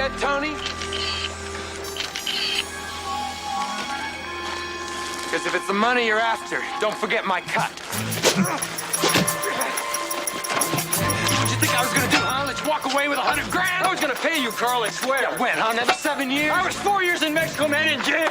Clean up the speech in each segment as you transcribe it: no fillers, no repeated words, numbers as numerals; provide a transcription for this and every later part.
yet, Tony? Because if it's the money you're after, don't forget my cut. What'd you think I was gonna do, huh? Let's walk away with $100 grand? I was gonna pay you, Carl, I swear. Yeah, when, huh? Another 7 years? I was 4 years in Mexico, man, in jail.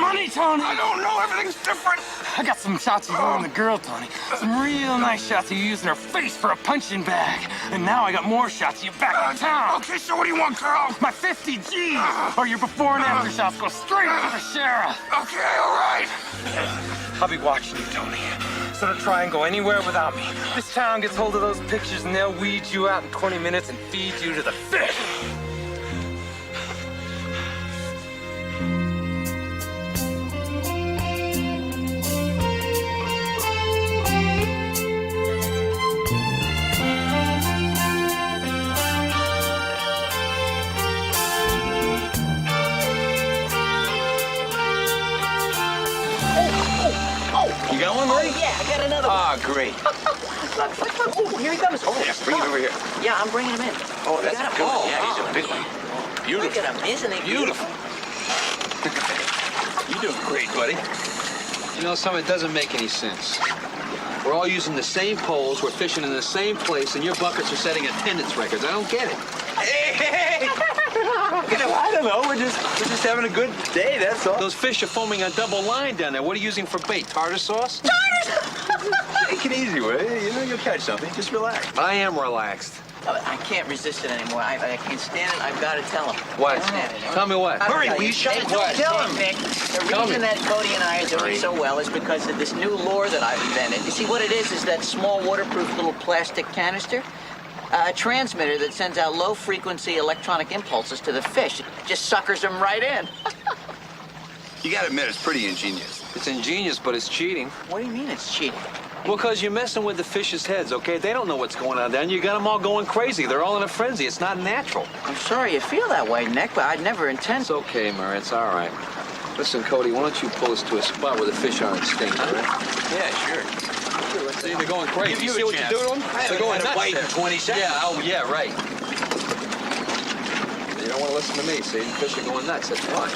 Money, Tony. I don't know. Everything's different. I got some shots of you and the girl, Tony. Some real nice shots of you using her face for a punching bag. And now I got more shots of you back in town. Okay, so what do you want, Carl? My 50 G's. Or your before and after shots go straight to the sheriff. Okay, all right. I'll be watching you, Tony. So don't try and go anywhere without me. This town gets hold of those pictures and they'll weed you out in 20 minutes and feed you to the fish. You got one, Marie? Oh, yeah, I got another one. Ah, great. Oh, here he comes. Oh, Yeah, bring it over here. Yeah, I'm bringing him in. Oh, that's got a him. good one. Oh, Yeah, he's a big one. Beautiful. Look at him. Isn't he beautiful? You're doing great, buddy. You know, some it doesn't make any sense. We're all using the same poles, we're fishing in the same place, and your buckets are setting attendance records. I don't get it. Hey! I don't know. We're just having a good day. That's all. Those fish are foaming a double line down there. What are you using for bait? Tartar sauce? Take it easy, will you? You know you'll catch something. Just relax. I am relaxed. I can't resist it anymore. I can't stand it. I've got to tell him. What? I can't stand it. Tell me what? Hurry, will you shut it? Don't tell him, Nick. The Tell reason me. that Cody and I are doing so well is because of this new lure that I've invented. You see, what it is that small waterproof little plastic canister. A transmitter that sends out low-frequency electronic impulses to the fish. It just suckers them right in. You gotta admit, it's pretty ingenious. It's ingenious, but it's cheating. What do you mean it's cheating? Well, because you're messing with the fish's heads, okay? They don't know what's going on there, and you got them all going crazy. They're all in a frenzy. It's not natural. I'm sorry you feel that way, Nick, but I'd never intend It's okay, Murray. It's all right. Listen, Cody, why don't you pull us to a spot where the fish aren't extinct, all right? Yeah, sure. See, they're going crazy. Give you see a what chance. you're doing to them? I haven't They're going had a nuts bite in there. 20 seconds. Yeah, oh, yeah, right. You don't want to listen to me, see? The fish are going nuts. That's why.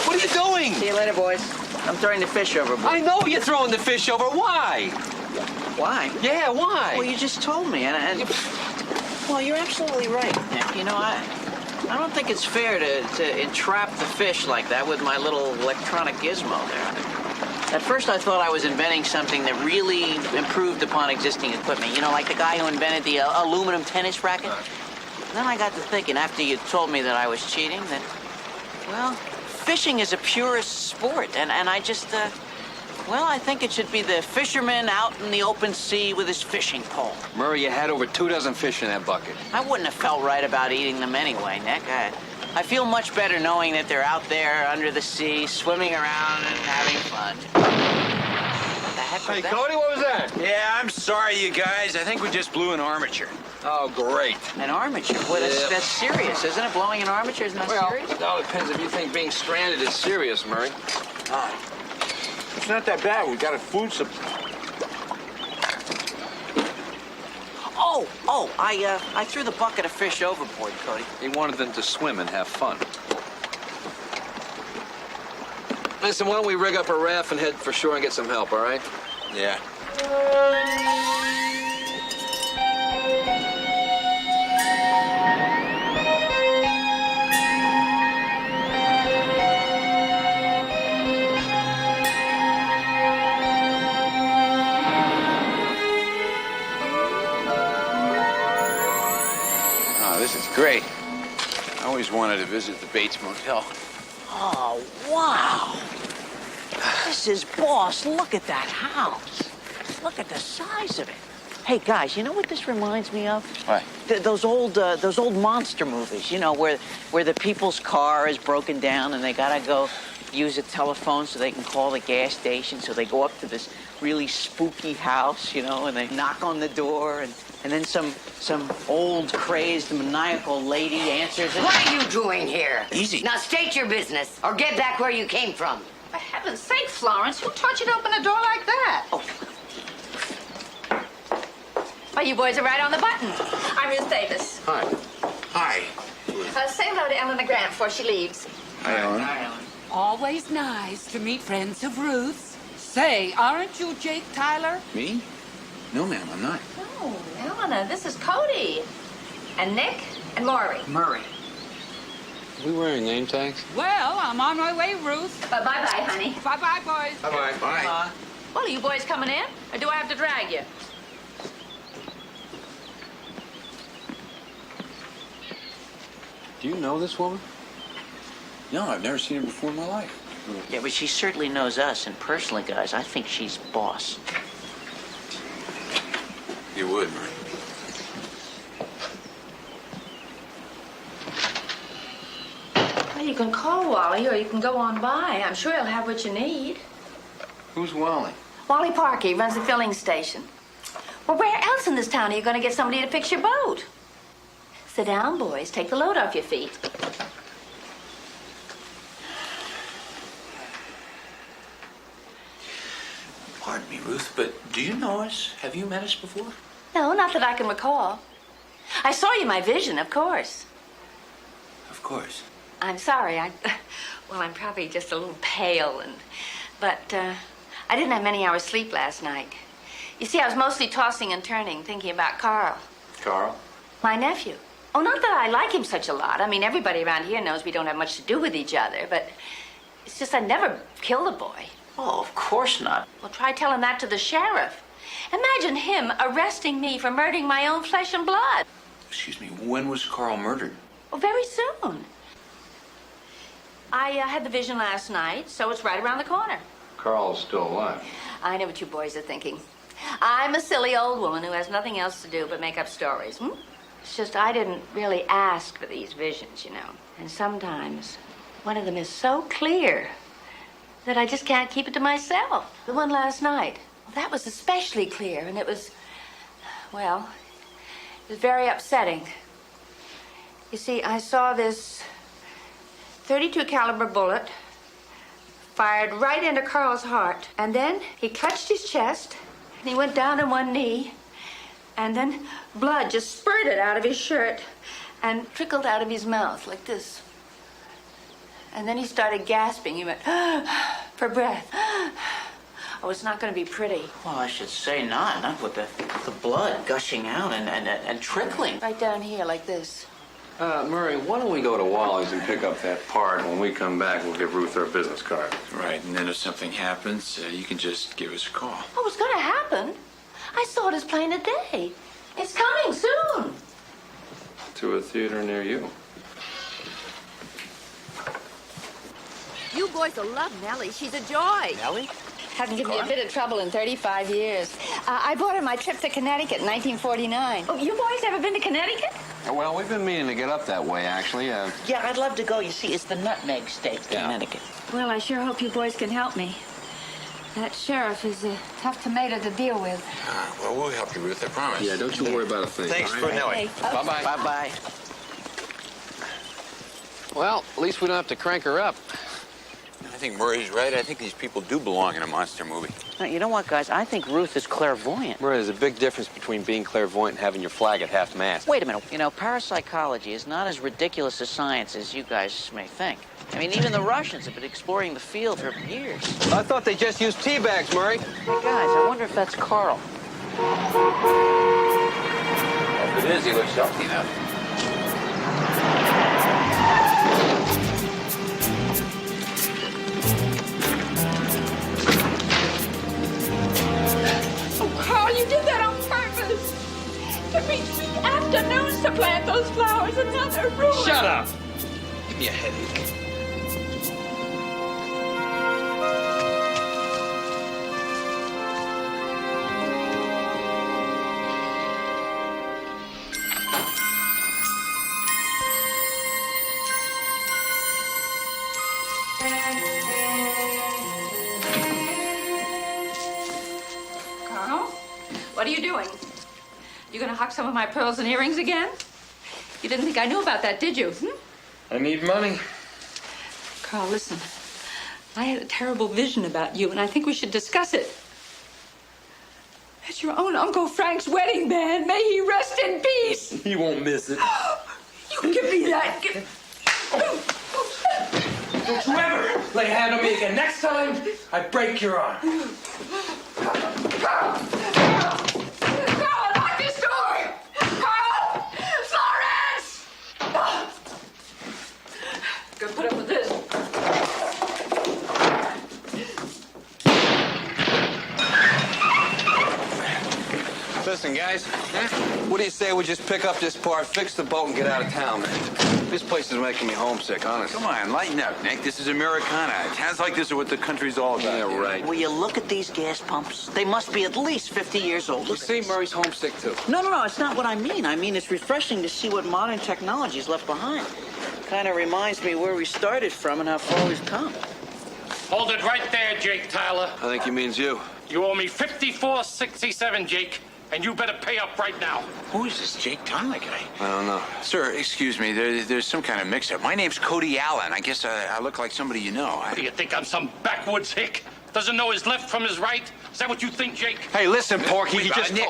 What are you doing? See you later, boys. I'm throwing the fish overboard. I know you're throwing the fish over. Why? Why? Yeah, why? Well, you just told me, and well, you're absolutely right, Nick. You know, I don't think it's fair to entrap the fish like that with my little electronic gizmo there. At first, I thought I was inventing something that really improved upon existing equipment. You know, like the guy who invented the aluminum tennis racket. Then I got to thinking, after you told me that I was cheating, that, well, fishing is a purist sport, and I just, well, I think it should be the fisherman out in the open sea with his fishing pole. Murray, you had over 24 fish in that bucket. I wouldn't have felt right about eating them anyway, Nick. I feel much better knowing that they're out there under the sea, swimming around and having fun. What the heck was Hey, that? Cody, what was that? Yeah, I'm sorry, you guys. I think we just blew an armature. Oh, great. An armature? Boy, Yeah. that's serious, isn't it? Blowing an armature isn't that serious? Well, it all depends if you think being stranded is serious, Murray. It's not that bad. We got a food supply. Oh, I threw the bucket of fish overboard, Cody. He wanted them to swim and have fun. Listen, why don't we rig up a raft and head for shore and get some help, all right? Yeah. Oh, this is great. I always wanted to visit the Bates Motel. Oh, wow. This is boss. Look at that house. Look at the size of it. Hey, guys, you know what this reminds me of? What? Those old monster movies, you know, where the people's car is broken down and they gotta go use a telephone so they can call the gas station. So they go up to this really spooky house, you know, and they knock on the door and then some old crazed maniacal lady answers it. What are you doing here? Easy. Now state your business or get back where you came from. For heaven's sake, Florence, who taught you to open a door like that? Oh. Well, you boys are right on the button. I'm Ruth Davis. Hi. Hi. Say hello to Eleanor Grant before she leaves. Hi, Ellen. Hi, Ellen. Always nice to meet friends of Ruth's. Say, aren't you Jake Tyler? Me? No, ma'am, I'm not. Oh, Eleanor, this is Cody. And Nick and Maury. Murray. We wearing name tags? Well, I'm on my way, Ruth. Bye-bye, honey. Bye-bye, boys. Bye-bye. Bye. Well, are you boys coming in? Or do I have to drag you? Do you know this woman? No, I've never seen her before in my life. Yeah, but she certainly knows us, and personally, guys, I think she's boss. You would, Murray. Well, you can call Wally or you can go on by. I'm sure he'll have what you need. Who's Wally? Wally Parker, he runs the filling station. Well, where else in this town are you going to get somebody to fix your boat? Sit down, boys. Take the load off your feet. Pardon me, Ruth, but do you know us? Have you met us before? No, not that I can recall. I saw you in my vision, of course. Of course. I'm sorry. Well, I'm probably just a little pale, but I didn't have many hours sleep last night. You see, I was mostly tossing and turning, thinking about Carl. Carl? My nephew. Oh, not that I like him such a lot. I mean, everybody around here knows we don't have much to do with each other, but it's just I never killed a boy. Oh, of course not. Well, try telling that to the sheriff. Imagine him arresting me for murdering my own flesh and blood. Excuse me, when was Carl murdered? Well, very soon. I had the vision last night, so it's right around the corner. Carl's still alive. I know what you boys are thinking. I'm a silly old woman who has nothing else to do but make up stories. It's just I didn't really ask for these visions, you know. And sometimes one of them is so clear that I just can't keep it to myself. The one last night, well, that was especially clear, and it was, well, it was very upsetting. You see, I saw this .32 caliber bullet fired right into Carl's heart, and then he clutched his chest, and he went down on one knee, and then blood just spurted out of his shirt and trickled out of his mouth like this. And then he started gasping. He went, for breath. Oh, it's not going to be pretty. Well, I should say not with the blood gushing out and trickling. Right down here like this. Murray, why don't we go to Wally's and pick up that part? When we come back, we'll give Ruth her business card. Right, and then if something happens, you can just give us a call. Oh, it's going to happen. I saw it as plain as day. It's coming soon. To a theater near you. You boys will love Nellie. She's a joy. Nellie? Hasn't given me a bit of trouble in 35 years. I bought her my trip to Connecticut in 1949. Oh, you boys ever been to Connecticut? Well, we've been meaning to get up that way, actually. Yeah, I'd love to go. You see, it's the nutmeg state, Connecticut. Well, I sure hope you boys can help me. That sheriff is a tough tomato to deal with. Well, we'll help you, Ruth, I promise. Yeah, don't you worry about a thing. Thanks for Nellie. Bye-bye. Bye-bye. Well, at least we don't have to crank her up. I think Murray's right. I think these people do belong in a monster movie. Now, you know what, guys? I think Ruth is clairvoyant. Murray, there's a big difference between being clairvoyant and having your flag at half-mast. Wait a minute. You know, parapsychology is not as ridiculous a science as you guys may think. I mean, even the Russians have been exploring the field for years. I thought they just used tea bags, Murray. Hey, guys, I wonder if that's Carl. If it is, he looks healthy enough. Carl, you did that on purpose. To reach me afternoons to plant those flowers and now they're ruined. Shut up. Give me a headache. Carl, what are you doing? You gonna huck some of my pearls and earrings again? You didn't think I knew about that, did you? I need money. Carl, listen. I had a terrible vision about you, and I think we should discuss it. At your own Uncle Frank's wedding band. May he rest in peace. He won't miss it. You give me that. Don't you ever lay a hand on me again. Next time, I break your arm. Carl, lock this door! Carl! Florence! Gonna put up with this. Listen, guys, what do you say we just pick up this part, fix the boat, and get out of town, man? This place is making me homesick, honestly. Come on, lighten up, Nick. This is Americana. Towns like this are what the country's all about. Yeah, right. Will you look at these gas pumps? They must be at least 50 years old. You see, Murray's homesick, too. No, it's not what I mean. I mean, it's refreshing to see what modern technology's left behind. Kind of reminds me where we started from and how far we've come. Hold it right there, Jake Tyler. I think he means you. You owe me $54.67, Jake, and you better pay up right now. Who is this Jake Tyler guy? I don't know. Sir, excuse me. There's some kind of mix-up. My name's Cody Allen. I guess I look like somebody you know. What do you think, I'm some backwoods hick? Doesn't know his left from his right? Is that what you think, Jake? Hey, listen, Porky. You just... Nick,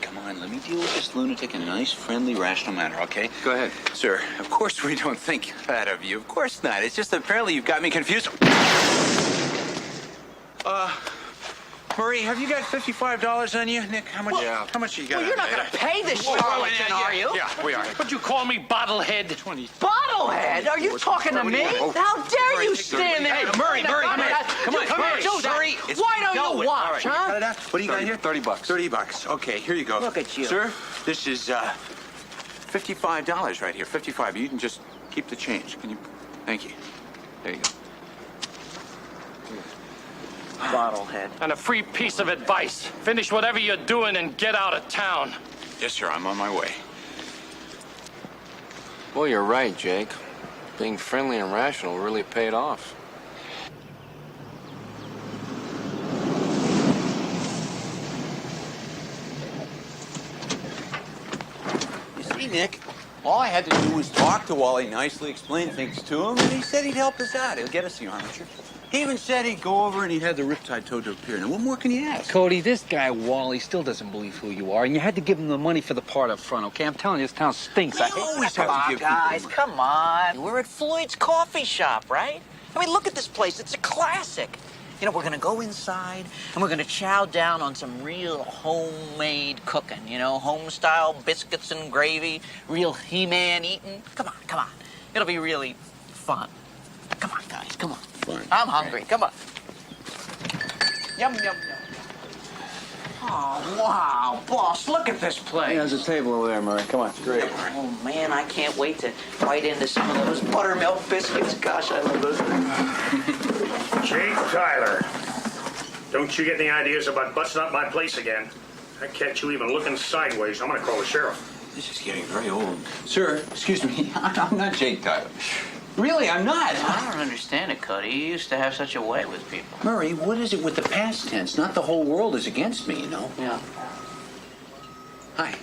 come on. Let me deal with this lunatic in a nice, friendly, rational manner, okay? Go ahead. Sir, of course we don't think that of you. Of course not. It's just apparently you've got me confused. Murray, have you got $55 on you? Nick, how much? Yeah. How much you got? Well, you're not going to pay this charlatan, are you? Yeah, we are. Would you call me bottlehead? Bottlehead? Are you talking to me? How dare you stand there? Hey, Murray, come on. Come on, Murray, do that. Murray, it's Why don't you watch, All huh? right, what do you got here? $30. $30. Okay, here you go. Look at you. Sir, this is $55 right here. 55. You can just keep the change. Can you? Thank you. There you go. Bottlehead. And a free piece of advice. Finish whatever you're doing and get out of town. Yes, sir. I'm on my way. Well, you're right, Jake. Being friendly and rational really paid off. You see, Nick, all I had to do was talk to Wally, nicely explain things to him, and he said he'd help us out. He'll get us the armature. He even said he'd go over and he'd have the Riptide towed to a pier. Now, what more can you ask? Cody, this guy Wally still doesn't believe who you are, and you had to give him the money for the part up front, okay? I'm telling you, this town stinks. I always Come have to on, give guys, people come on. We're at Floyd's coffee shop, right? I mean, look at this place. It's a classic. You know, we're going to go inside, and we're going to chow down on some real homemade cooking, you know, home-style biscuits and gravy, real He-Man eating. Come on. It'll be really fun. Come on, guys, come on. Fun. I'm hungry. Come on. Yum, yum, yum. Oh, wow, boss, look at this place. There's a table over there, Murray. Come on. Great. Oh, man, I can't wait to bite into some of those buttermilk biscuits. Gosh, I love those. Jake Tyler, don't you get any ideas about busting up my place again? I catch you even looking sideways, I'm gonna call the sheriff. This is getting very old. Sir, excuse me. I'm not Jake Tyler. Really, I'm not. I don't understand it, Cody. You used to have such a way with people. Murray, what is it with the past tense? Not the whole world is against me, you know? Yeah. Hi.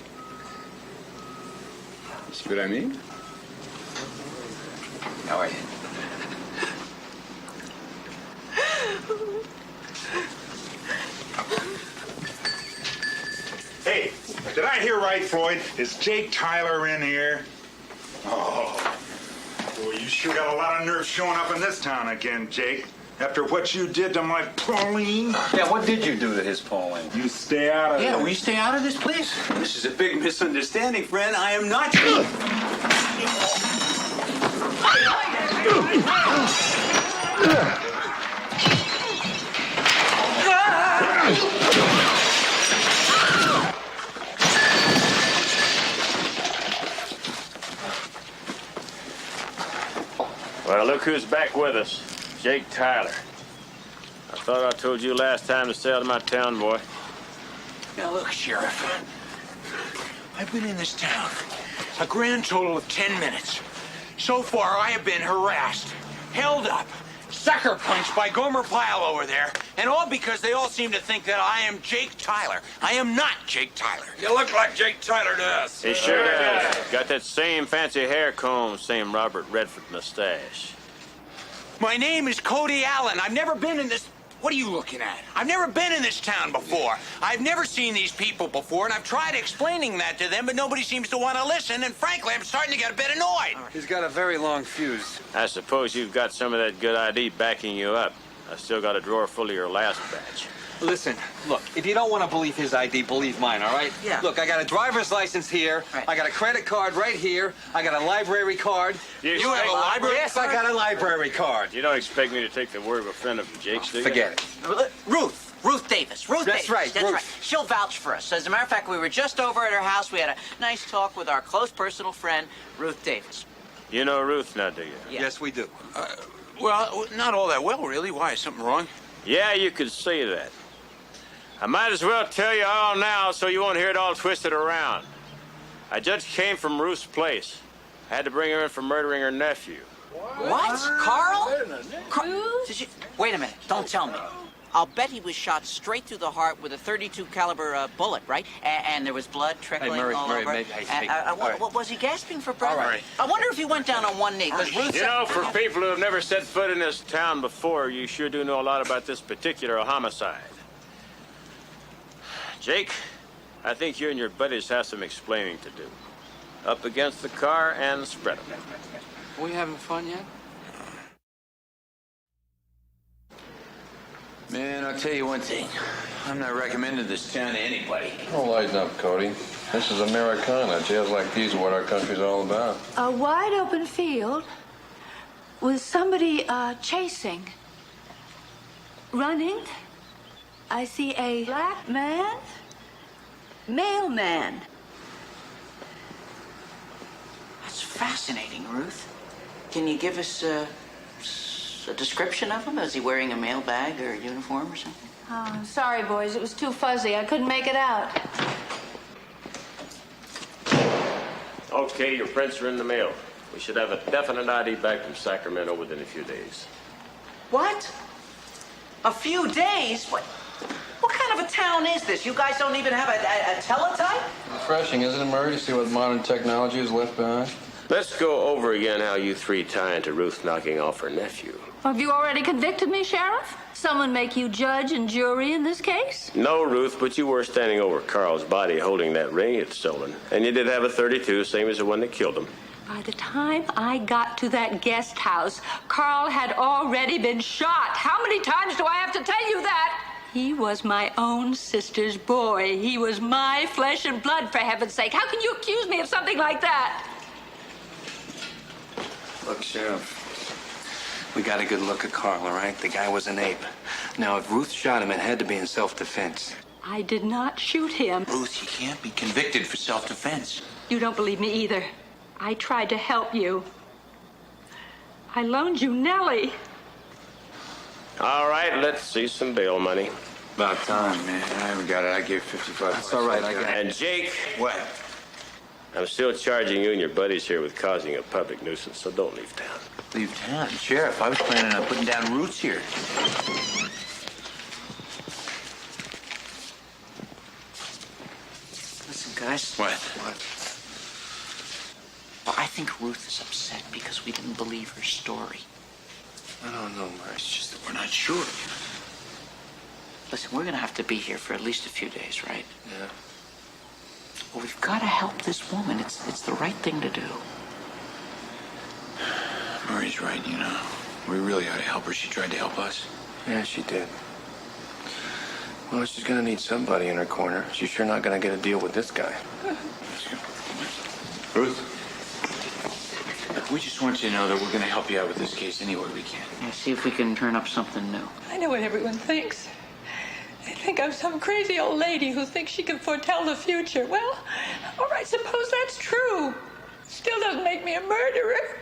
See what I mean? How are you? Hey, did I hear right, Floyd? Is Jake Tyler in here? Oh, well, you sure got a lot of nerve showing up in this town again, Jake. After what you did to my Pauline. Yeah, what did you do to his Pauline? You stay out of Yeah, this. will you stay out of this, please? This is a big misunderstanding, friend. I am not... Well, look who's back with us. Jake Tyler. I thought I told you last time to stay out of my town, boy. Now, look, Sheriff. I've been in this town a grand total of 10 minutes. So far, I have been harassed, held up, sucker punched by Gomer Pyle over there, and all because they all seem to think that I am Jake Tyler. I am not Jake Tyler. You look like Jake Tyler to us. He sure does. Got that same fancy hair comb, same Robert Redford mustache. My name is Cody Allen. I've never been in this... What are you looking at? I've never been in this town before. I've never seen these people before, and I've tried explaining that to them, but nobody seems to want to listen, and frankly, I'm starting to get a bit annoyed. He's got a very long fuse. I suppose you've got some of that good ID backing you up. I still got a drawer full of your last batch. Listen, look, if you don't want to believe his ID, believe mine, all right? Yeah. Look, I got a driver's license here. Right. I got a credit card right here. I got a library card. You have a library Yes, card? I got a library card. You don't expect me to take the word of a friend of Jake's, do you? Forget it. Ruth Davis. Ruth That's Davis. right, That's Ruth. right. She'll vouch for us. As a matter of fact, we were just over at her house. We had a nice talk with our close personal friend, Ruth Davis. You know Ruth now, do you? Yeah. Yes, we do. Well, not all that well, really. Why? Is something wrong? Yeah, you could say that. I might as well tell you all now so you won't hear it all twisted around. I just came from Ruth's place. I had to bring her in for murdering her nephew. What? Carl? Did you... Wait a minute. Don't tell me. I'll bet he was shot straight through the heart with a .32 caliber bullet, right? And there was blood trickling Murray, all over. all Was he gasping for breath? All right. I wonder if he went down on one knee. Because Ruth You know, for people who have never set foot in this town before, you sure do know a lot about this particular homicide. Jake, I think you and your buddies have some explaining to do. Up against the car and spread them. We having fun yet? Man, I'll tell you one thing. I'm not recommending this town to anybody. Oh, lighten up, Cody. This is Americana. Jails like these are what our country's all about. A wide open field with somebody chasing. Running. I see a black man. Mailman. That's fascinating, Ruth. Can you give us a description of him? Is he wearing a mail bag or a uniform or something? Oh, I'm sorry, boys. It was too fuzzy. I couldn't make it out. Okay, your prints are in the mail. We should have a definite ID back from Sacramento within a few days. What? A few days? What kind of a town is this? You guys don't even have a teletype? Refreshing, isn't it, Murray, to see what modern technology is left behind? Let's go over again how you three tie into Ruth knocking off her nephew. Have you already convicted me, Sheriff? Someone make you judge and jury in this case? No, Ruth, but you were standing over Carl's body holding that ring he'd stolen. And you did have a .32, same as the one that killed him. By the time I got to that guest house, Carl had already been shot. How many times do I have to tell you that? He was my own sister's boy. He was my flesh and blood, for heaven's sake. How can you accuse me of something like that? Look, Sheriff, we got a good look at Carl, all right? The guy was an ape. Now, if Ruth shot him, it had to be in self-defense. I did not shoot him. Ruth, you can't be convicted for self-defense. You don't believe me either. I tried to help you. I loaned you Nellie. All right, let's see some bail money. About time, man. I haven't got it. I gave 55. That's all right, I got it. And Jake, What? I'm still charging you and your buddies here with causing a public nuisance, so don't leave town. Leave town? Sheriff, I was planning on putting down roots here. Listen, guys. What? Well, I think Ruth is upset because we didn't believe her story. I don't know, Murray. It's just We're not sure. Listen, we're going to have to be here for at least a few days, right? Yeah. Well, we've got to help this woman. It's the right thing to do. Murray's right, you know. We really ought to help her. She tried to help us. Yeah, she did. Well, she's gonna need somebody in her corner. She's sure not gonna get a deal with this guy. Ruth, we just want you to know that we're going to help you out with this case any way we can. Yeah, see if we can turn up something new. I know what everyone thinks. They think I'm some crazy old lady who thinks she can foretell the future. Well, all right, suppose that's true. Still doesn't make me a murderer.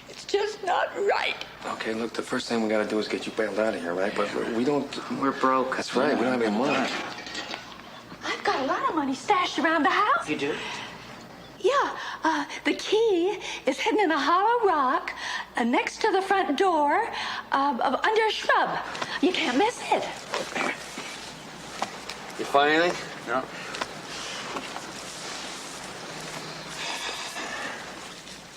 It's just not right. Okay, look, the first thing we gotta do is get you bailed out of here, right? But we don't... We're broke. That's right, we don't have any money. I've got a lot of money stashed around the house. You do? Yeah, the key is hidden in a hollow rock next to the front door under a shrub. You can't miss it. You find anything? No.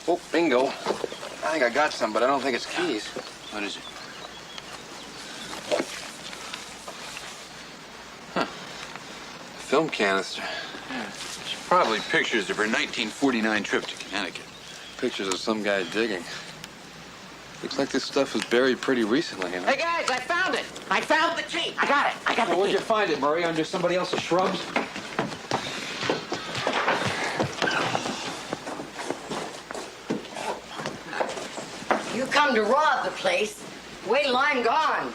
Oh, bingo. I think I got some, but I don't think it's keys. What is it? Huh. Film canister. Yeah. Probably pictures of her 1949 trip to Connecticut. Pictures of some guy digging. Looks like this stuff was buried pretty recently, you know? Hey, guys, I found it. I found the key. I got it. I got the key. Where'd you find it, Murray? Under somebody else's shrubs? You come to rob the place. Wait till I'm gone.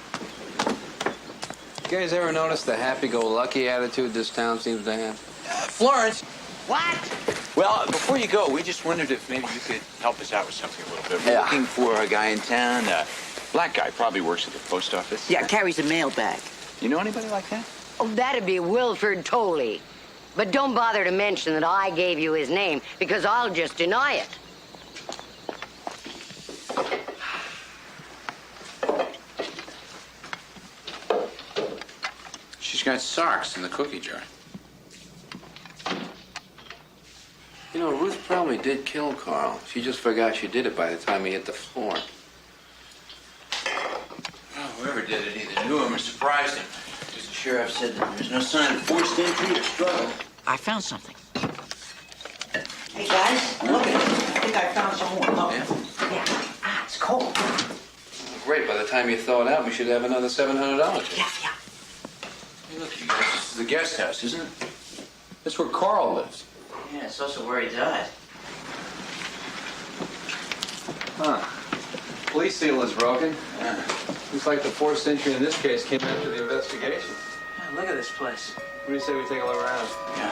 You guys ever notice the happy-go-lucky attitude this town seems to have? Florence. What? Well, before you go, we just wondered if maybe you could help us out with something a little bit. We're Yeah. looking for a guy in town. Black guy, probably works at the post office. Yeah, carries a mail bag. You know anybody like that? Oh, that'd be Wilford Tolley. But don't bother to mention that I gave you his name, because I'll just deny it. She's got socks in the cookie jar. You know, Ruth probably did kill Carl. She just forgot she did it by the time he hit the floor. Well, whoever did it either knew him or surprised him. Because the sheriff said that there's no sign of forced entry or struggle. I found something. Hey, guys, look at it. I think I found some more. Look. Yeah? Yeah. Ah, it's cold. Great, by the time you thaw it out, we should have another $700. Yeah. Hey, look, you guys, this is the guest house, isn't it? That's where Carl lives. Yeah, it's also where he died. Huh. Police seal is broken. Yeah. Looks like the forced entry in this case came after the investigation. Yeah, look at this place. What do you say we take a look around? Yeah.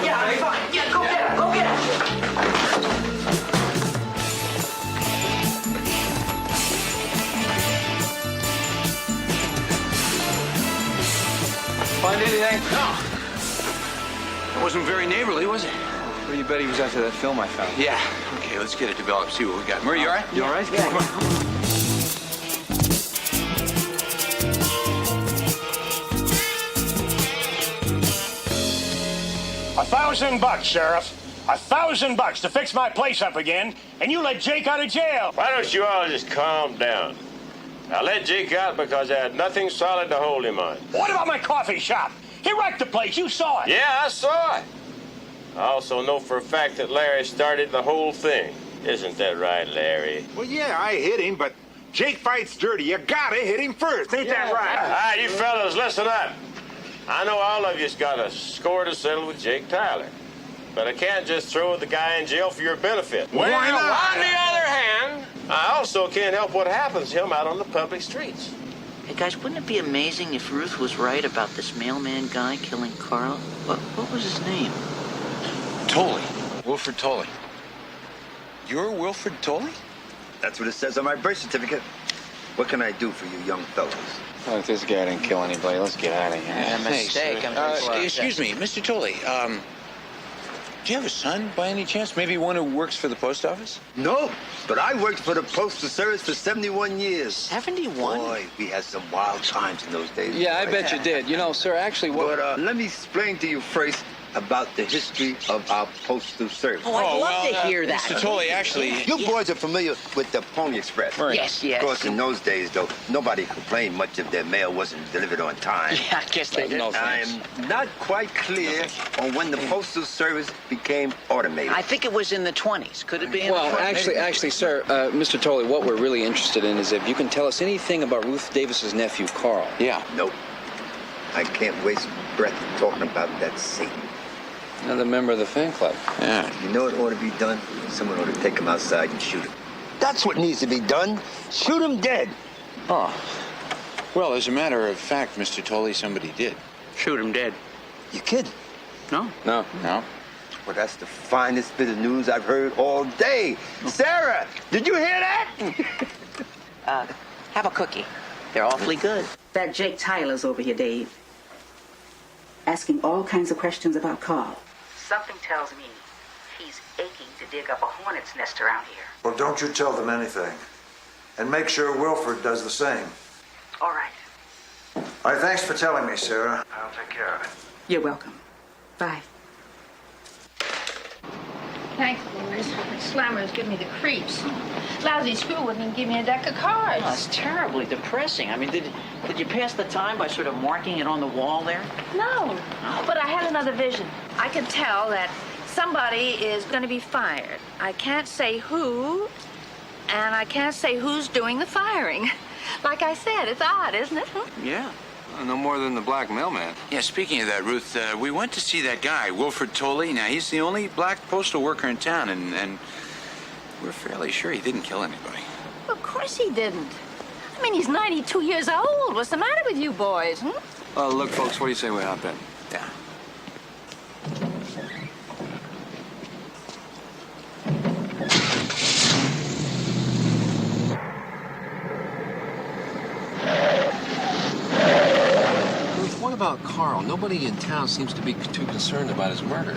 Yeah, I'm fine. Yeah, go get her. Go get her. Find anything? No. It wasn't very neighborly, was it? What do you bet he was after that film I found? Yeah. Okay, let's get it developed, see what we got. Murray, you all right? You all right? Yeah. Come on. $1,000, Sheriff. $1,000 to fix my place up again, and you let Jake out of jail. Why don't you all just calm down? I let Jake out because I had nothing solid to hold him on. What about my coffee shop? He wrecked the place. You saw it. Yeah, I saw it. I also know for a fact that Larry started the whole thing. Isn't that right, Larry? Well, yeah, I hit him, but Jake fights dirty. You gotta hit him first. Ain't that right? All right, you fellas, listen up. I know all of you's got a score to settle with Jake Tyler. But I can't just throw the guy in jail for your benefit. Why not? On the other hand, I also can't help what happens to him out on the public streets. Hey, guys, wouldn't it be amazing if Ruth was right about this mailman guy killing Carl? What was his name? Tolley. Wilford Tolley. You're Wilford Tolley? That's what it says on my birth certificate. What can I do for you young fellows? Look, this guy didn't kill anybody. Let's get out of here. Yeah, mistake. Excuse me, Mr. Tolley. Do you have a son by any chance? Maybe one who works for the post office? No, but I worked for the Postal Service for 71 years. 71? Boy, we had some wild times in those days. Yeah, I boy. bet you did. You know, sir, actually, what... But let me explain to you first about the history of our Postal Service. Oh, I'd love to hear that. Mr. Tolley, actually... You boys are familiar with the Pony Express. Right. Yes. Of course, in those days, though, nobody complained much if their mail wasn't delivered on time. Yeah, I guess they did. No, I am not quite clear on when the Postal Service became automated. I think it was in the 20s. Could it be in Well, the 20s? actually, sir, Mr. Tolley, what we're really interested in is if you can tell us anything about Ruth Davis's nephew, Carl. Yeah. Nope. I can't waste breath talking about that Satan. Another member of the fan club. Yeah. You know what ought to be done? Someone ought to take him outside and shoot him. That's what needs to be done. Shoot him dead. Oh. Well, as a matter of fact, Mr. Tolley, somebody did. Shoot him dead. You kidding? No? No. No? Well, that's the finest bit of news I've heard all day. Sarah, did you hear that? Have a cookie. They're awfully good. That Jake Tyler's over here, Dave. Asking all kinds of questions about Carl. Something tells me he's aching to dig up a hornet's nest around here. Well, don't you tell them anything. And make sure Wilford does the same. All right. All right, thanks for telling me, Sarah. I'll take care of it. You're welcome. Bye. Thanks, boys. The slammers give me the creeps. Lousy screw wouldn't even give me a deck of cards. Oh, it's terribly depressing. I mean, did you pass the time by sort of marking it on the wall there? No, but I had another vision. I could tell that somebody is going to be fired. I can't say who, and I can't say who's doing the firing. Like I said, it's odd, isn't it? Yeah. No more than the blackmail man. Yeah, speaking of that, Ruth, we went to see that guy, Wilford Tolley. Now, he's the only black postal worker in town, and we're fairly sure he didn't kill anybody. Of course he didn't. I mean, he's 92 years old. What's the matter with you boys, Look, folks, what do you say we hop in? Yeah. What about Carl? Nobody in town seems to be too concerned about his murder.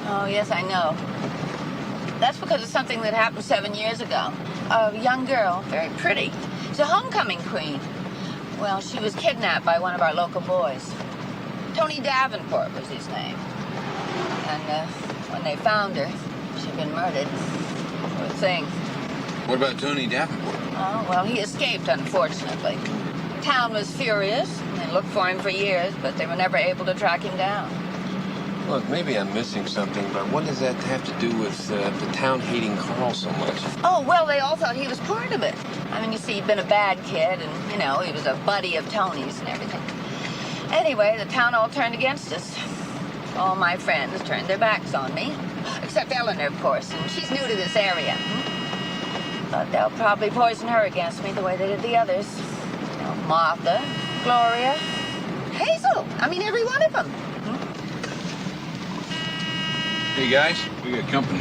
Oh, yes, I know. That's because of something that happened 7 years ago. A young girl, very pretty. She's a homecoming queen. Well, she was kidnapped by one of our local boys. Tony Davenport was his name. And when they found her, she'd been murdered. Poor thing. What about Tony Davenport? Oh, well, he escaped, unfortunately. The town was furious. They looked for him for years, but they were never able to track him down. Look, maybe I'm missing something, but what does that have to do with the town hating Carl so much? Oh, well, they all thought he was part of it. I mean, you see, he'd been a bad kid, and, you know, he was a buddy of Tony's and everything. Anyway, the town all turned against us. All my friends turned their backs on me. Except Eleanor, of course, and she's new to this area. But they'll probably poison her against me the way they did the others. You know, Martha, Gloria, Hazel. I mean, every one of them. Hey, guys, we got company.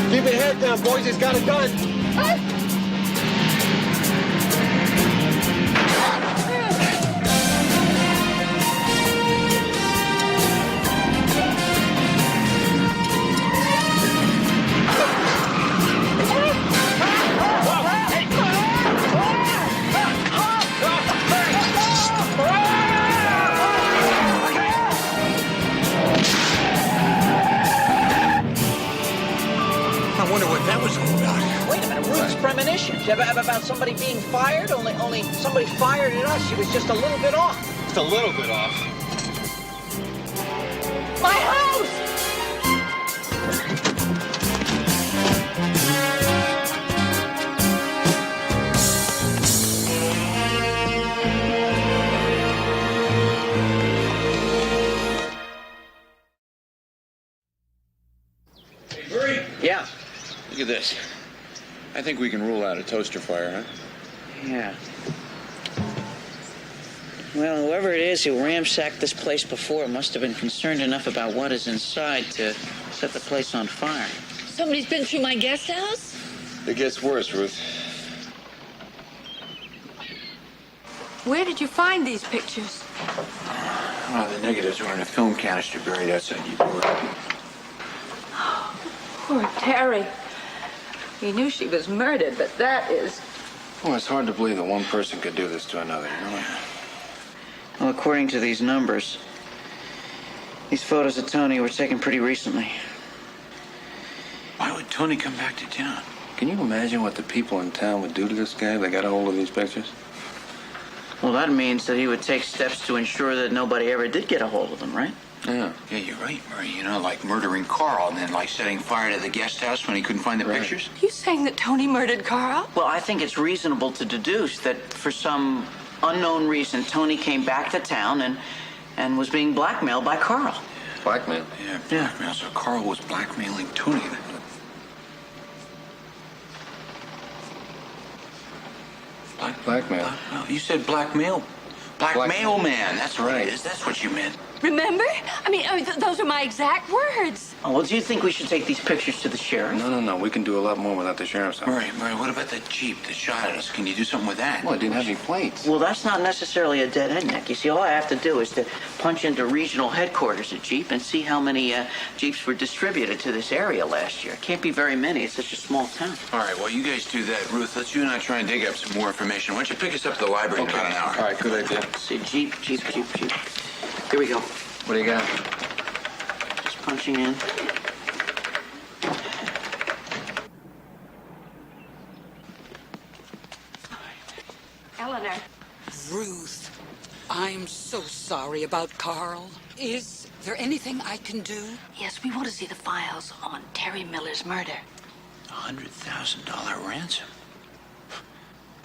Keep your head down, boys. He's got a gun. I wonder what that was all about. Wait a minute, Ruth's premonition. About somebody being fired? Only somebody fired at us. She was just a little bit off. Just a little bit off. My house! Yeah. Look at this. I think we can rule out a toaster fire, huh? Yeah. Well, whoever it is who ransacked this place before must have been concerned enough about what is inside to set the place on fire. Somebody's been through my guest house? It gets worse, Ruth. Where did you find these pictures? Oh, the negatives were in a film canister buried outside your door. Poor Terry. He knew she was murdered, but that is... Well, it's hard to believe that one person could do this to another, you know? Well, according to these numbers, these photos of Tony were taken pretty recently. Why would Tony come back to town? Can you imagine what the people in town would do to this guy if they got a hold of these pictures? Well, that means that he would take steps to ensure that nobody ever did get a hold of them, right? Yeah. Yeah, you're right, Murray. You know, like murdering Carl and then, like, setting fire to the guest house when he couldn't find the pictures. You saying that Tony murdered Carl? Well, I think it's reasonable to deduce that for some unknown reason, Tony came back to town and was being blackmailed by Carl. Blackmail? Yeah, blackmail. So Carl was blackmailing Tony. Blackmail? You said blackmail. Blackmail man, that's right. That's what you meant. Remember? I mean, those are my exact words. Oh, well, do you think we should take these pictures to the sheriff? No. We can do a lot more without the sheriff's office. Murray, what about that Jeep that shot at us? Can you do something with that? Well, it didn't have any plates. Well, that's not necessarily a dead end, Nick. You see, all I have to do is to punch into regional headquarters at Jeep and see how many Jeeps were distributed to this area last year. Can't be very many. It's such a small town. All right, well, you guys do that. Ruth, let's you and I try and dig up some more information. Why don't you pick us up at the library in about an hour? All right, good idea. See, Jeep. Here we go. What do you got? Just punching in. Eleanor. Ruth, I'm so sorry about Carl. Is there anything I can do? Yes, we want to see the files on Terry Miller's murder. $100,000 ransom.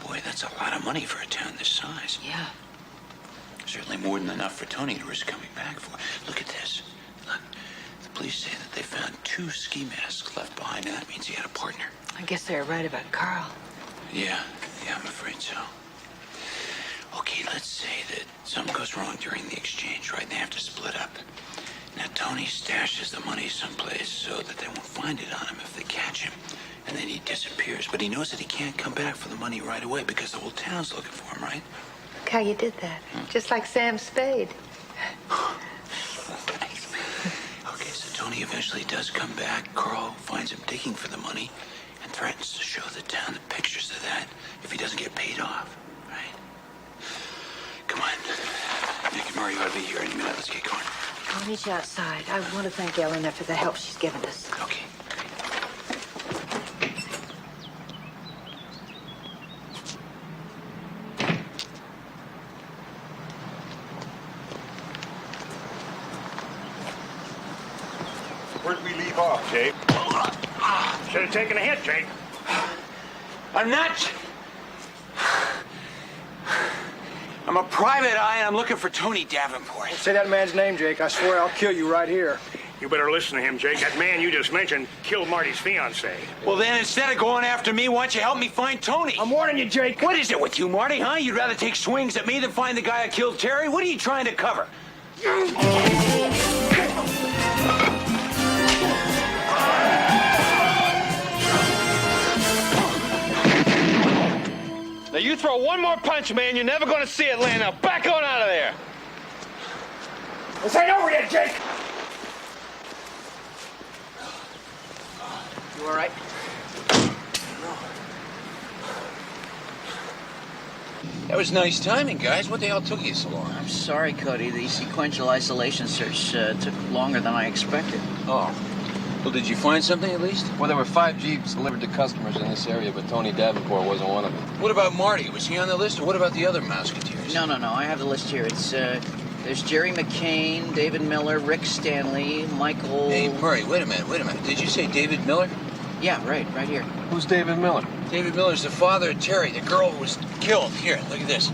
Boy, that's a lot of money for a town this size. Yeah. Certainly more than enough for Tony to risk coming back for. Look at this. Look, the police say that they found 2 ski masks left behind, and that means he had a partner. I guess they're right about Carl. Yeah, I'm afraid so. Okay, let's say that something goes wrong during the exchange, right? And they have to split up. Now, Tony stashes the money someplace so that they won't find it on him if they catch him. And then he disappears. But he knows that he can't come back for the money right away because the whole town's looking for him, right? Look how you did that. Just like Sam Spade. Okay, so Tony eventually does come back. Carl finds him digging for the money and threatens to show the town the pictures of that if he doesn't get paid off, right? Come on. Nick and Murray ought to be here any minute. Let's get going. I'll meet you outside. I want to thank Eleanor for the help she's given us. Okay. Where'd we leave off, Jake? Should have taken a hit, Jake. I'm not. I'm a private eye, and I'm looking for Tony Davenport. Don't say that man's name, Jake. I swear I'll kill you right here. You better listen to him, Jake. That man you just mentioned killed Marty's fiancée. Well, then, instead of going after me, why don't you help me find Tony? I'm warning you, Jake. What is it with you, Marty, huh? You'd rather take swings at me than find the guy who killed Terry? What are you trying to cover? Now you throw one more punch, man, you're never gonna see it land. Now back on out of there. This ain't over yet, Jake. You all right? That was nice timing, guys. What the hell took you so long? I'm sorry, Cody. The sequential isolation search took longer than I expected. Oh. Well, did you find something at least? Well, there were 5 Jeeps delivered to customers in this area, but Tony Davenport wasn't one of them. What about Marty? Was he on the list, or what about the other Mouseketeers? No. I have the list here. It's, there's Jerry McCain, David Miller, Rick Stanley, Michael... Hey, Murray, wait a minute. Did you say David Miller? Yeah, right here. Who's David Miller? David Miller's the father of Terry, the girl who was killed. Here, look at this.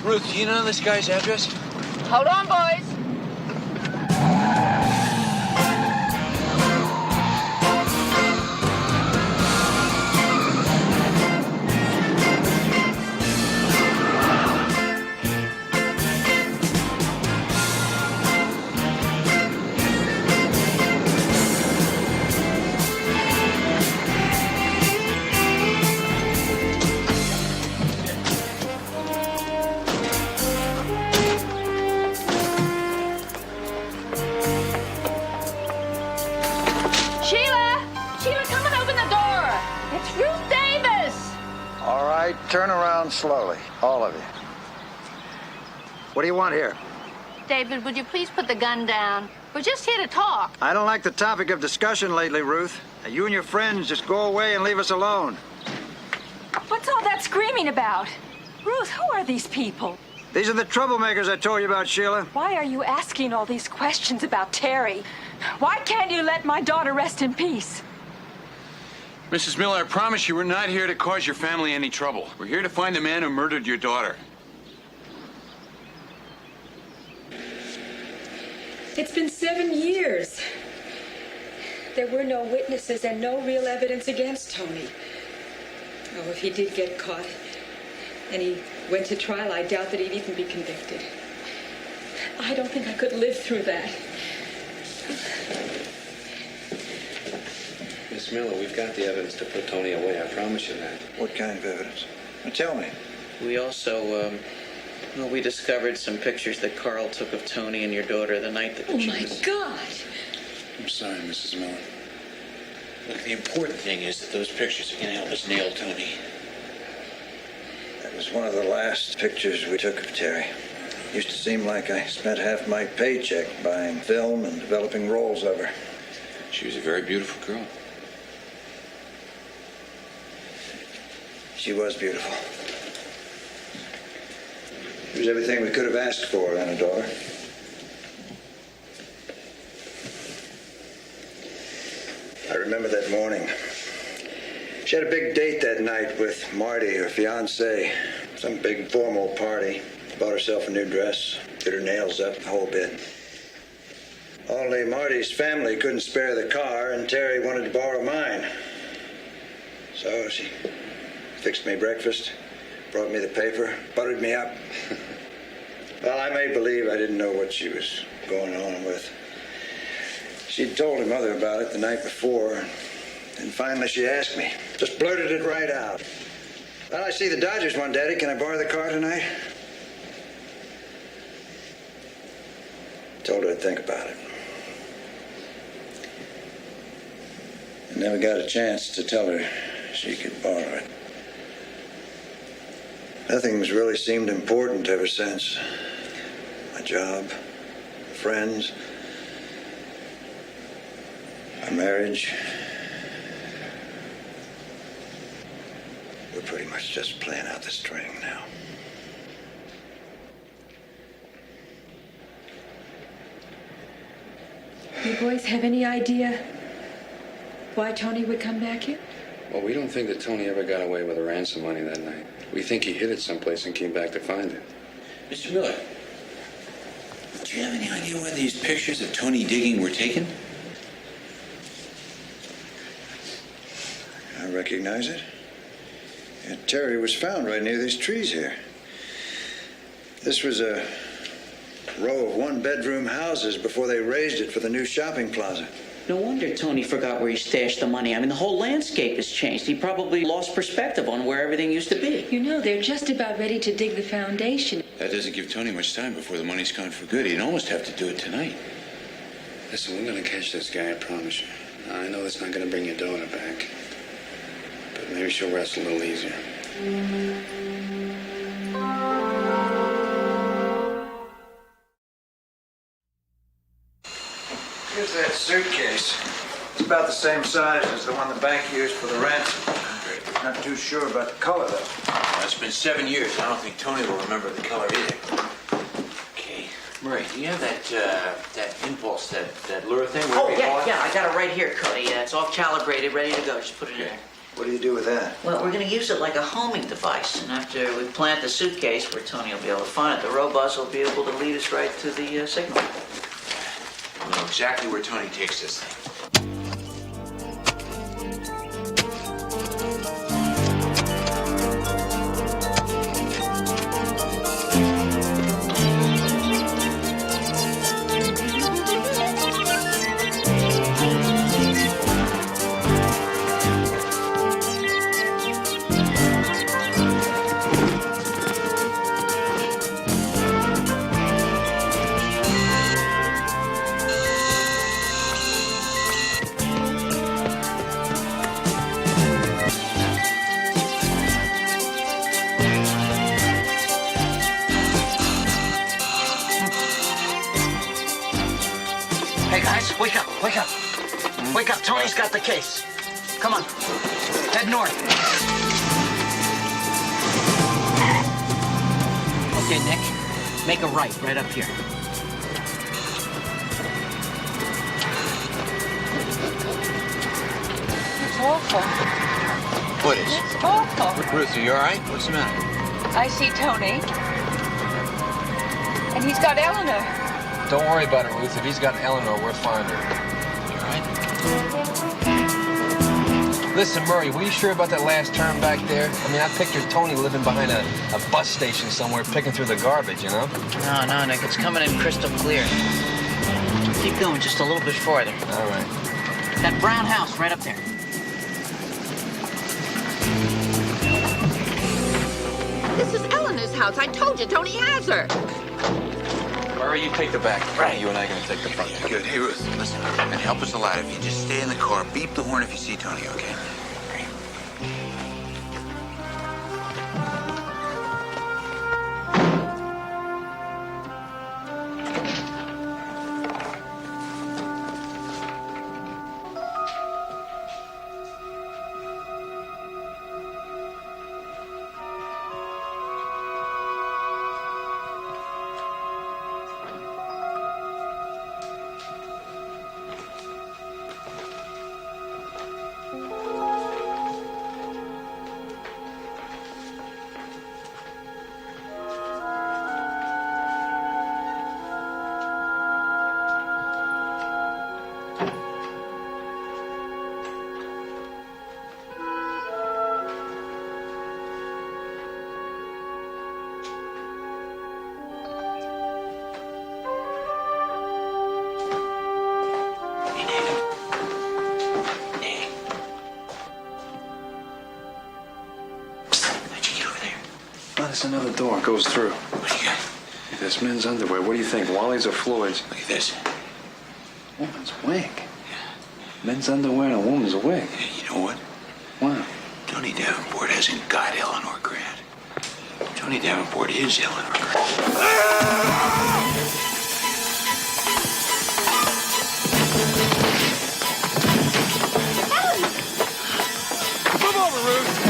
Ruth, do you know this guy's address? Hold on, boys. Turn around slowly, all of you. What do you want here? David, would you please put the gun down? We're just here to talk. I don't like the topic of discussion lately, Ruth. Now, you and your friends just go away and leave us alone. What's all that screaming about? Ruth, who are these people? These are the troublemakers I told you about, Sheila. Why are you asking all these questions about Terry? Why can't you let my daughter rest in peace? Mrs. Miller, I promise you we're not here to cause your family any trouble. We're here to find the man who murdered your daughter. It's been 7 years. There were no witnesses and no real evidence against Tony. Oh, if he did get caught, and he went to trial, I doubt that he'd even be convicted. I don't think I could live through that. Miss Miller, we've got the evidence to put Tony away. I promise you that. What kind of evidence? Now tell me. We also, we discovered some pictures that Carl took of Tony and your daughter the night that she was... God! I'm sorry, Mrs. Miller. Look, the important thing is that those pictures are going to help us nail Tony. That was one of the last pictures we took of Terry. Used to seem like I spent half my paycheck buying film and developing rolls of her. She was a very beautiful girl. She was beautiful. She was everything we could have asked for in a daughter. I remember that morning. She had a big date that night with Marty, her fiancé. Some big formal party. Bought herself a new dress, did her nails up, the whole bit. Only Marty's family couldn't spare the car, and Terry wanted to borrow mine. So she fixed me breakfast, brought me the paper, buttered me up. Well, I may believe I didn't know what she was going on with. She'd told her mother about it the night before, and finally she asked me. Just blurted it right out. Well, I see the Dodgers won, Daddy. Can I borrow the car tonight? Told her I'd think about it. I never got a chance to tell her she could borrow it. Nothing's really seemed important ever since. My job, friends, my marriage. We're pretty much just playing out the string now. You boys have any idea why Tony would come back here? Well, we don't think that Tony ever got away with the ransom money that night. We think he hid it someplace and came back to find it. Mr. Miller, do you have any idea where these pictures of Tony digging were taken? I recognize it. Yeah, Terry was found right near these trees here. This was a row of one-bedroom houses before they raised it for the new shopping plaza. No wonder Tony forgot where he stashed the money. I mean, the whole landscape has changed. He probably lost perspective on where everything used to be. You know, they're just about ready to dig the foundation. That doesn't give Tony much time before the money's gone for good. He'd almost have to do it tonight. Listen, we're going to catch this guy, I promise you. I know that's not going to bring your daughter back. But maybe she'll rest a little easier. Here's that suitcase. It's about the same size as the one the bank used for the ransom. Not too sure about the color, though. Well, it's been 7 years. I don't think Tony will remember the color either. Okay. Murray, do you have that impulse, that lure thing? Oh, yeah, I got it right here, Cody. It's all calibrated, ready to go. Just put it in there. What do you do with that? Well, we're going to use it like a homing device. And after we plant the suitcase where Tony will be able to find it, the robust will be able to lead us right to the signal. I know exactly where Tony takes this thing. Hey, guys, wake up, wake up. Wake up, Tony's got the case. Come on, head north. Okay, Nick, make a right up here. It's awful. What is? It's awful. Ruth, are you all right? What's the matter? I see Tony. And he's got Eleanor. Don't worry about it, Ruth. If he's got Eleanor, we'll find her. You all right? Listen, Murray, were you sure about that last turn back there? I mean, I pictured Tony living behind a bus station somewhere picking through the garbage, you know? No, Nick, it's coming in crystal clear. Keep going just a little bit farther. All right. That brown house right up there. This is Eleanor's house. I told you, Tony has her. Murray, you take the back. Right. You and I are going to take the front. Good. Hey, Ruth, listen. And help us a lot if you just stay in the car. Beep the horn if you see Tony, okay? There's another door. It goes through. What do you got? There's men's underwear. What do you think, Wally's or Floyd's? Look at this. Woman's wig. Men's underwear and a woman's wig. Yeah, you know what? What? Tony Davenport hasn't got Eleanor Grant. Tony Davenport is Eleanor Grant. Move over, Ruth.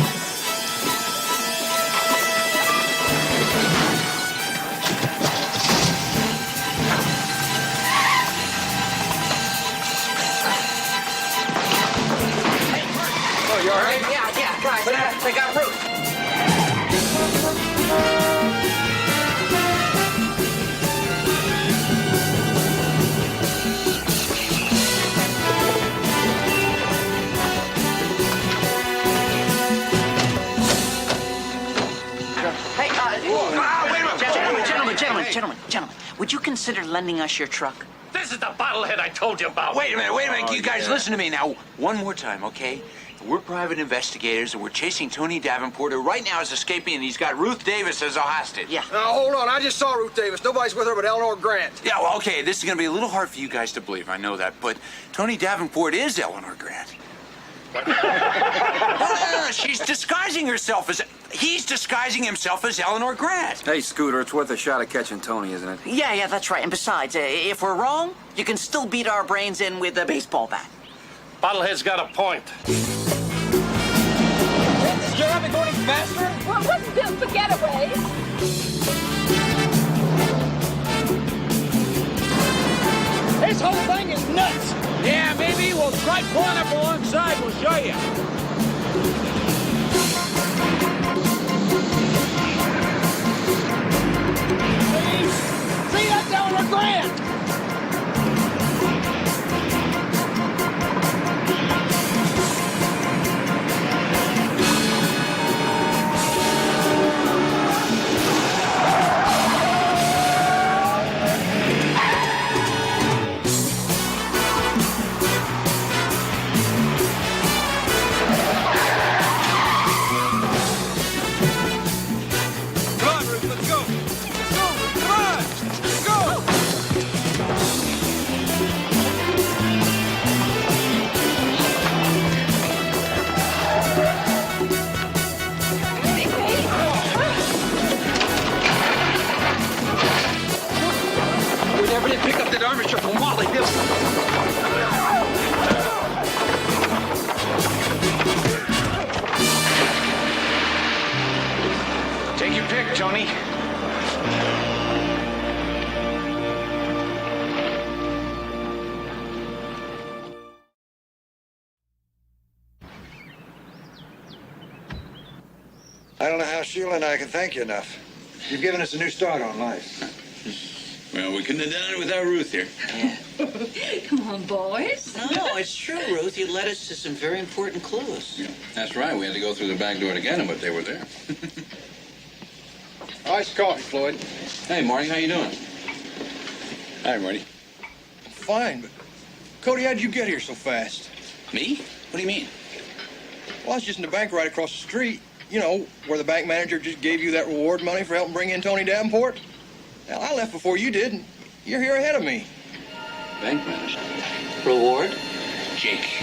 You all right? Yeah, guys, I got Ruth. Hey, gentlemen, would you consider lending us your truck? This is the bottlehead I told you about. Wait a minute. You guys listen to me now. One more time, okay? We're private investigators, and we're chasing Tony Davenport, who right now is escaping, and he's got Ruth Davis as a hostage. Yeah. Hold on. I just saw Ruth Davis. Nobody's with her but Eleanor Grant. Yeah, well, okay, this is going to be a little hard for you guys to believe. I know that, but Tony Davenport is Eleanor Grant. No. She's disguising herself as... He's disguising himself as Eleanor Grant. Hey, Scooter, it's worth a shot at catching Tony, isn't it? Yeah, that's right. And besides, if we're wrong, you can still beat our brains in with a baseball bat. Bottlehead's got a point. You're ever going faster? Well, it wasn't built for getaways. This whole thing is nuts. Yeah, maybe we'll try pulling up alongside. We'll show you. See, that's Eleanor Grant. Take your pick, Tony. I don't know how Sheila and I can thank you enough. You've given us a new start on life. Well, we couldn't have done it without Ruth here. Come on, boys. No, it's true, Ruth. You led us to some very important clues. Yeah, that's right. We had to go through the back door to get them, but they were there. Iced coffee, Floyd. Hey, Marty, how you doing? Hi, Marty. Fine, but Cody, how'd you get here so fast? Me? What do you mean? Well, I was just in the bank right across the street. You know, where the bank manager just gave you that reward money for helping bring in Tony Davenport. Now, I left before you did, and you're here ahead of me. Bank manager? Reward? Jake.